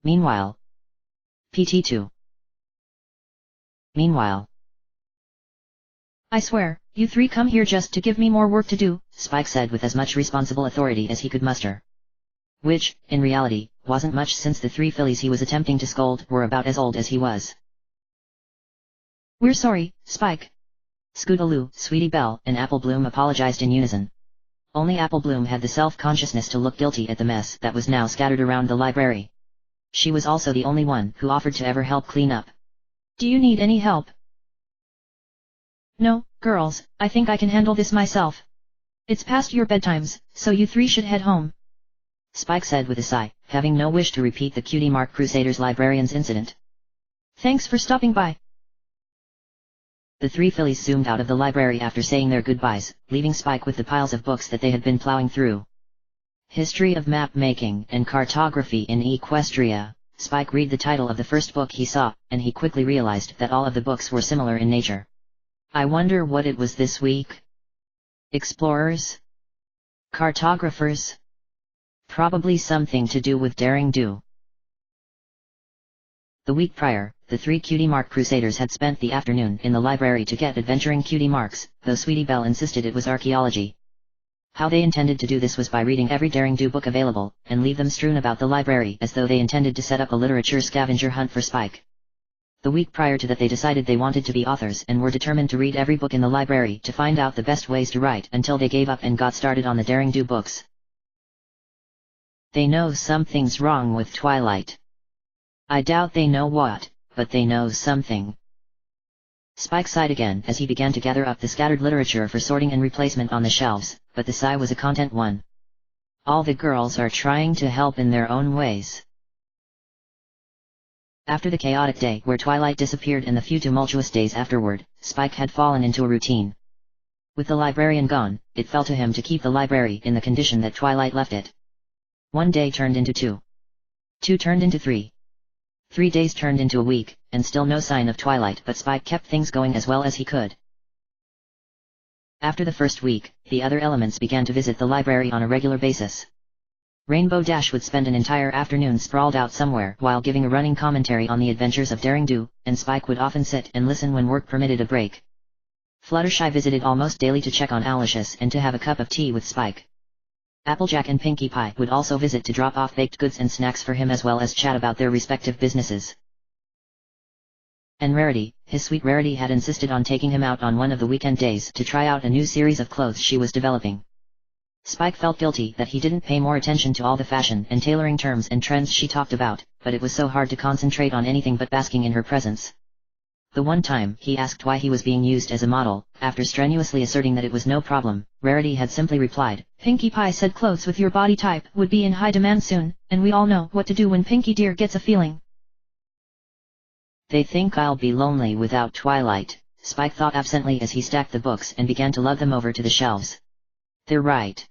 Meanwhile. PT2. Meanwhile. I swear, you three come here just to give me more work to do, Spike said with as much responsible authority as he could muster. Which, in reality, wasn't much since the three fillies he was attempting to scold were about as old as he was. We're sorry, Spike. Scootaloo, Sweetie Belle, and Apple Bloom apologized in unison. Only Apple Bloom had the self-consciousness to look guilty at the mess that was now scattered around the library. She was also the only one who offered to ever help clean up. Do you need any help? No, girls, I think I can handle this myself. It's past your bedtimes, so you three should head home. Spike said with a sigh, having no wish to repeat the Cutie Mark Crusaders librarian's incident. Thanks for stopping by. The three fillies zoomed out of the library after saying their goodbyes, leaving Spike with the piles of books that they had been plowing through. History of Map Making and Cartography in Equestria. Spike read the title of the first book he saw, and he quickly realized that all of the books were similar in nature. I wonder what it was this week. Explorers? Cartographers? Probably something to do with Daring Do. The week prior, the three Cutie Mark Crusaders had spent the afternoon in the library to get adventuring cutie marks, though Sweetie Belle insisted it was archaeology. How they intended to do this was by reading every Daring Do book available, and leave them strewn about the library as though they intended to set up a literature scavenger hunt for Spike. The week prior to that they decided they wanted to be authors and were determined to read every book in the library to find out the best ways to write until they gave up and got started on the Daring Do books. They know something's wrong with Twilight. I doubt they know what, but they know something. Spike sighed again as he began to gather up the scattered literature for sorting and replacement on the shelves, but the sigh was a content one. All the girls are trying to help in their own ways. After the chaotic day where Twilight disappeared and the few tumultuous days afterward, Spike had fallen into a routine. With the librarian gone, it fell to him to keep the library in the condition that Twilight left it. 1 day turned into 2. 2 turned into 3. 3 days turned into a week, and still no sign of Twilight, but Spike kept things going as well as he could. After the first week, the other elements began to visit the library on a regular basis. Rainbow Dash would spend an entire afternoon sprawled out somewhere while giving a running commentary on the adventures of Daring Do, and Spike would often sit and listen when work permitted a break. Fluttershy visited almost daily to check on Aloysius and to have a cup of tea with Spike. Applejack and Pinkie Pie would also visit to drop off baked goods and snacks for him as well as chat about their respective businesses. And Rarity, his sweet Rarity, had insisted on taking him out on one of the weekend days to try out a new series of clothes she was developing. Spike felt guilty that he didn't pay more attention to all the fashion and tailoring terms and trends she talked about, but it was so hard to concentrate on anything but basking in her presence. The one time he asked why he was being used as a model, after strenuously asserting that it was no problem, Rarity had simply replied, Pinkie Pie said clothes with your body type would be in high demand soon, and we all know what to do when Pinkie dear gets a feeling. They think I'll be lonely without Twilight, Spike thought absently as he stacked the books and began to lug them over to the shelves. They're right.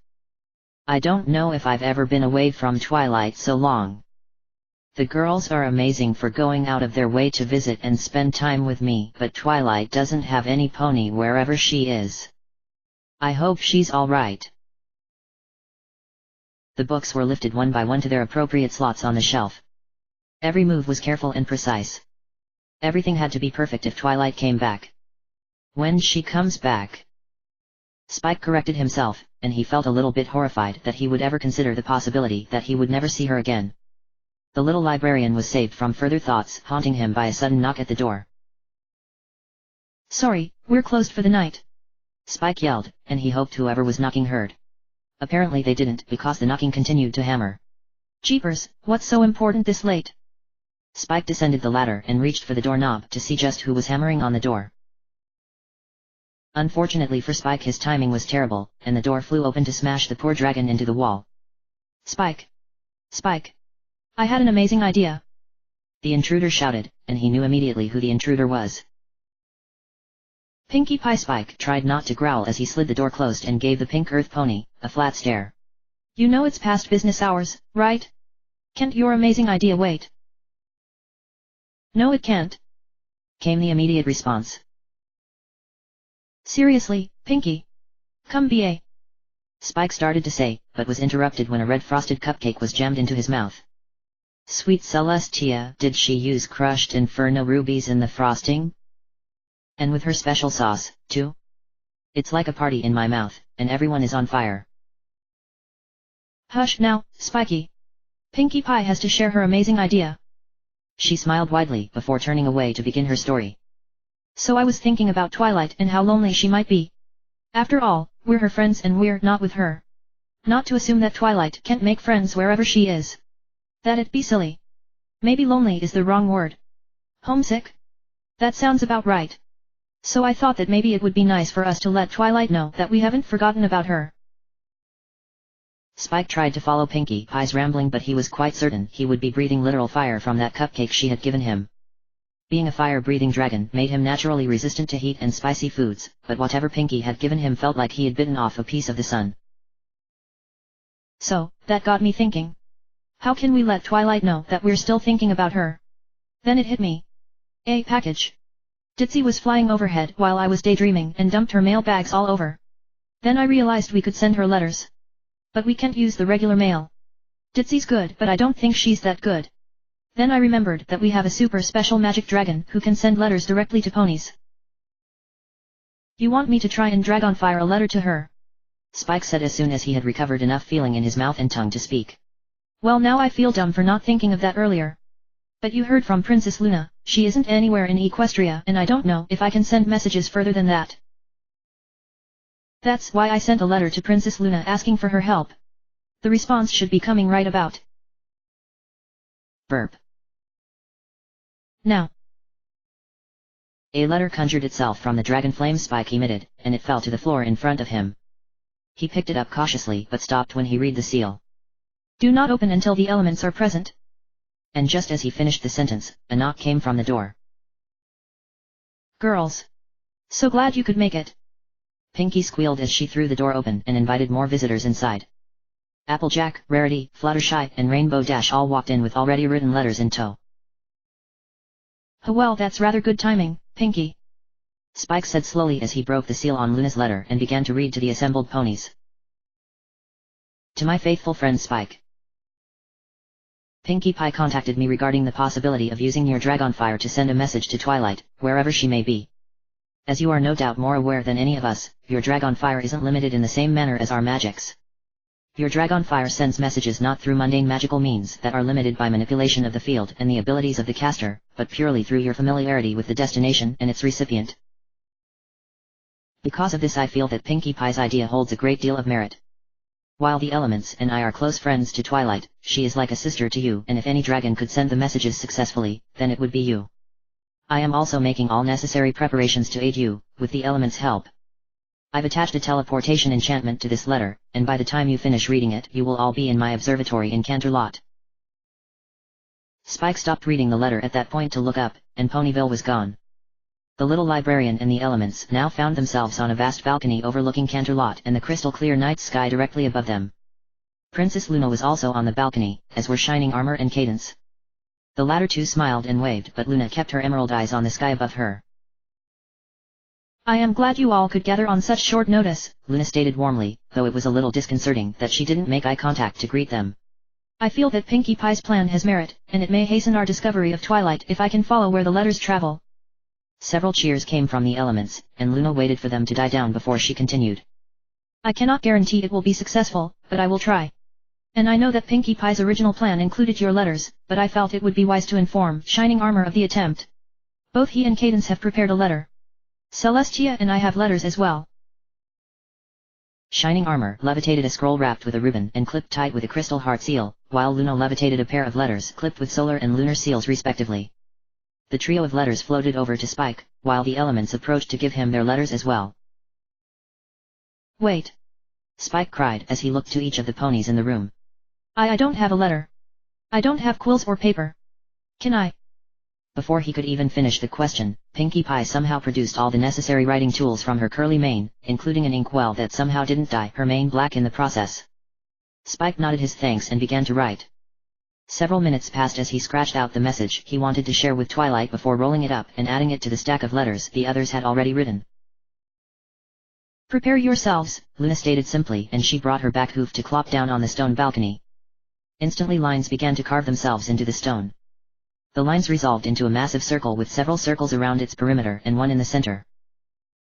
I don't know if I've ever been away from Twilight so long. The girls are amazing for going out of their way to visit and spend time with me, but Twilight doesn't have any pony wherever she is. I hope she's all right. The books were lifted one by one to their appropriate slots on the shelf. Every move was careful and precise. Everything had to be perfect if Twilight came back. When she comes back. Spike corrected himself, and he felt a little bit horrified that he would ever consider the possibility that he would never see her again. The little librarian was saved from further thoughts haunting him by a sudden knock at the door. Sorry, we're closed for the night. Spike yelled, and he hoped whoever was knocking heard. Apparently they didn't because the knocking continued to hammer. Jeepers, what's so important this late? Spike descended the ladder and reached for the doorknob to see just who was hammering on the door. Unfortunately for Spike, his timing was terrible, and the door flew open to smash the poor dragon into the wall. Spike! Spike! I had an amazing idea! The intruder shouted, and he knew immediately who the intruder was. Pinkie Pie! Spike tried not to growl as he slid the door closed and gave the pink earth pony a flat stare. You know it's past business hours, right? Can't your amazing idea wait? No, it can't, came the immediate response. Seriously, Pinkie? Come ba. Spike started to say, but was interrupted when a red frosted cupcake was jammed into his mouth. Sweet Celestia, did she use crushed inferno rubies in the frosting? And with her special sauce, too? It's like a party in my mouth, and everyone is on fire. Hush now, Spiky. Pinkie Pie has to share her amazing idea. She smiled widely before turning away to begin her story. So I was thinking about Twilight and how lonely she might be. After all, we're her friends and we're not with her. Not to assume that Twilight can't make friends wherever she is. That'd be silly. Maybe lonely is the wrong word. Homesick? That sounds about right. So I thought that maybe it would be nice for us to let Twilight know that we haven't forgotten about her. Spike tried to follow Pinkie Pie's rambling, but he was quite certain he would be breathing literal fire from that cupcake she had given him. Being a fire-breathing dragon made him naturally resistant to heat and spicy foods, but whatever Pinkie had given him felt like he had bitten off a piece of the sun. So, that got me thinking. How can we let Twilight know that we're still thinking about her? Then it hit me. A package. Ditzy was flying overhead while I was daydreaming and dumped her mail bags all over. Then I realized we could send her letters. But we can't use the regular mail. Ditzy's good, but I don't think she's that good. Then I remembered that we have a super special magic dragon who can send letters directly to ponies. You want me to try and drag on fire a letter to her? Spike said as soon as he had recovered enough feeling in his mouth and tongue to speak. Well, now I feel dumb for not thinking of that earlier. But you heard from Princess Luna, she isn't anywhere in Equestria and I don't know if I can send messages further than that. That's why I sent a letter to Princess Luna asking for her help. The response should be coming right about. Burp. Now. A letter conjured itself from the dragon flame Spike emitted, and it fell to the floor in front of him. He picked it up cautiously but stopped when he read the seal. Do not open until the elements are present. And just as he finished the sentence, a knock came from the door. Girls. So glad you could make it. Pinkie squealed as she threw the door open and invited more visitors inside. Applejack, Rarity, Fluttershy, and Rainbow Dash all walked in with already written letters in tow. Oh well, that's rather good timing, Pinkie. Spike said slowly as he broke the seal on Luna's letter and began to read to the assembled ponies. To my faithful friend Spike. Pinkie Pie contacted me regarding the possibility of using your Dragonfire to send a message to Twilight, wherever she may be. As you are no doubt more aware than any of us, your Dragonfire isn't limited in the same manner as our magics. Your Dragonfire sends messages not through mundane magical means that are limited by manipulation of the field and the abilities of the caster, but purely through your familiarity with the destination and its recipient. Because of this, I feel that Pinkie Pie's idea holds a great deal of merit. While the elements and I are close friends to Twilight, she is like a sister to you, and if any dragon could send the messages successfully, then it would be you. I am also making all necessary preparations to aid you, with the elements' help. I've attached a teleportation enchantment to this letter, and by the time you finish reading it you will all be in my observatory in Canterlot. Spike stopped reading the letter at that point to look up, and Ponyville was gone. The little librarian and the elements now found themselves on a vast balcony overlooking Canterlot and the crystal-clear night sky directly above them. Princess Luna was also on the balcony, as were Shining Armor and Cadance. The latter two smiled and waved, but Luna kept her emerald eyes on the sky above her. I am glad you all could gather on such short notice, Luna stated warmly, though it was a little disconcerting that she didn't make eye contact to greet them. I feel that Pinkie Pie's plan has merit, and it may hasten our discovery of Twilight if I can follow where the letters travel. Several cheers came from the elements, and Luna waited for them to die down before she continued. I cannot guarantee it will be successful, but I will try. And I know that Pinkie Pie's original plan included your letters, but I felt it would be wise to inform Shining Armor of the attempt. Both he and Cadance have prepared a letter. Celestia and I have letters as well. Shining Armor levitated a scroll wrapped with a ribbon and clipped tight with a crystal heart seal, while Luna levitated a pair of letters clipped with solar and lunar seals respectively. The trio of letters floated over to Spike, while the elements approached to give him their letters as well. Wait! Spike cried as he looked to each of the ponies in the room. I don't have a letter. I don't have quills or paper. Can I? Before he could even finish the question, Pinkie Pie somehow produced all the necessary writing tools from her curly mane, including an inkwell that somehow didn't dye her mane black in the process. Spike nodded his thanks and began to write. Several minutes passed as he scratched out the message he wanted to share with Twilight before rolling it up and adding it to the stack of letters the others had already written. Prepare yourselves, Luna stated simply, and she brought her back hoof to clop down on the stone balcony. Instantly lines began to carve themselves into the stone. The lines resolved into a massive circle with several circles around its perimeter and one in the center.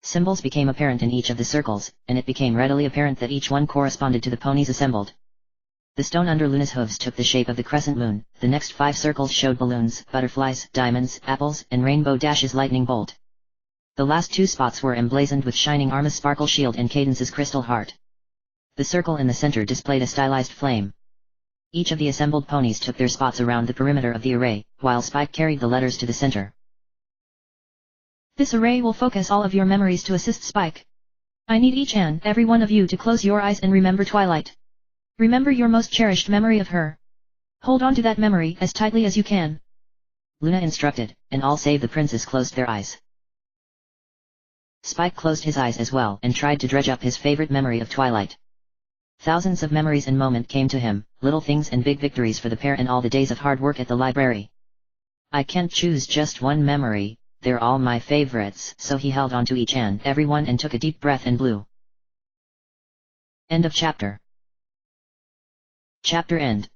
Symbols became apparent in each of the circles, and it became readily apparent that each one corresponded to the ponies assembled. The stone under Luna's hooves took the shape of the crescent moon, the next 5 circles showed balloons, butterflies, diamonds, apples, and Rainbow Dash's lightning bolt. The last 2 spots were emblazoned with shining Arma's sparkle shield and Cadence's crystal heart. The circle in the center displayed a stylized flame. Each of the assembled ponies took their spots around the perimeter of the array, while Spike carried the letters to the center. This array will focus all of your memories to assist Spike. I need each and every one of you to close your eyes and remember Twilight. Remember your most cherished memory of her. Hold on to that memory as tightly as you can. Luna instructed, and all save the princess closed their eyes. Spike closed his eyes as well and tried to dredge up his favorite memory of Twilight. Thousands of memories and moments came to him, little things and big victories for the pair and all the days of hard work at the library. I can't choose just one memory, they're all my favorites, so he held on to each and every one and took a deep breath and blew. End of chapter. Chapter end.